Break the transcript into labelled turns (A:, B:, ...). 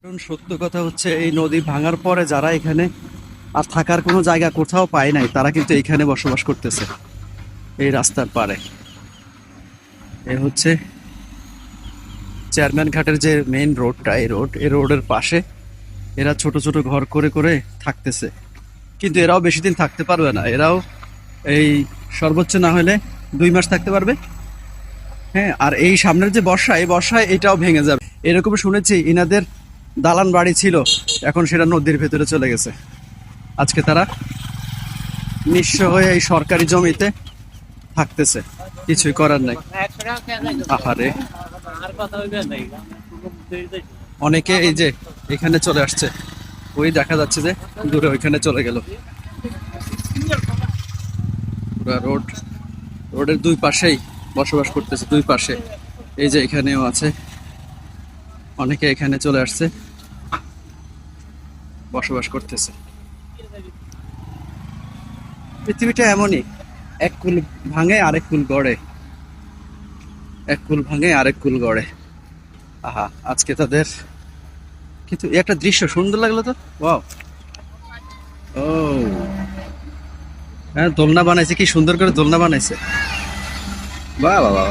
A: কারণ সত্য কথা হচ্ছে এই নদী ভাঙার পরে যারা এখানে আর থাকার কোনো জায়গা কোথাও পায় নাই তারা কিন্তু এখানে বসবাস করতেছে এই রাস্তার পারে। এ হচ্ছে চেয়ারম্যান ঘাটের যে মেইন রোডটা, এই রোডের পাশে এরা ছোট ছোট ঘর করে করে থাকতেছে। কিন্তু এরাও বেশি দিন থাকতে পারবে না, এরাও এই সর্বোচ্চ না হলে 2 মাস থাকতে পারবে। হ্যাঁ, আর এই সামনের যে বর্ষা, এই বর্ষায় এটাও ভেঙে যাবে। এরকম শুনেছি ইনাদের দালান বাড়ি ছিল, এখন সেটা নদীর ভেতরে চলে গেছে। আজকে তারা নিঃস্ব হয়ে এই সরকারি জমিতে থাকতেছে, কিছুই করার নাই। আহারে, অনেকে এই যে এখানে চলে আসছে, ওই দেখা যাচ্ছে যে দূরে ওইখানে চলে গেল। পুরা রোডের দুই পাশেই বসবাস করতেছে, দুই পাশে। এই যে এখানেও আছে, অনেকে এখানে চলে আসছে, বসবাস করতেছে। পৃথিবীটা এমনই, এক কুল ভাঙে আরেক কুল গড়ে, এক কুল ভাঙে আরেক কুল গড়ে। আহা, আজকে তাদের কিন্তু একটা দৃশ্য সুন্দর লাগলো তো। ওয়াও, ও হ্যাঁ, দোলনা বানাইছে, কি সুন্দর করে দোলনা বানাইছে। বাহ বাহ বাহ।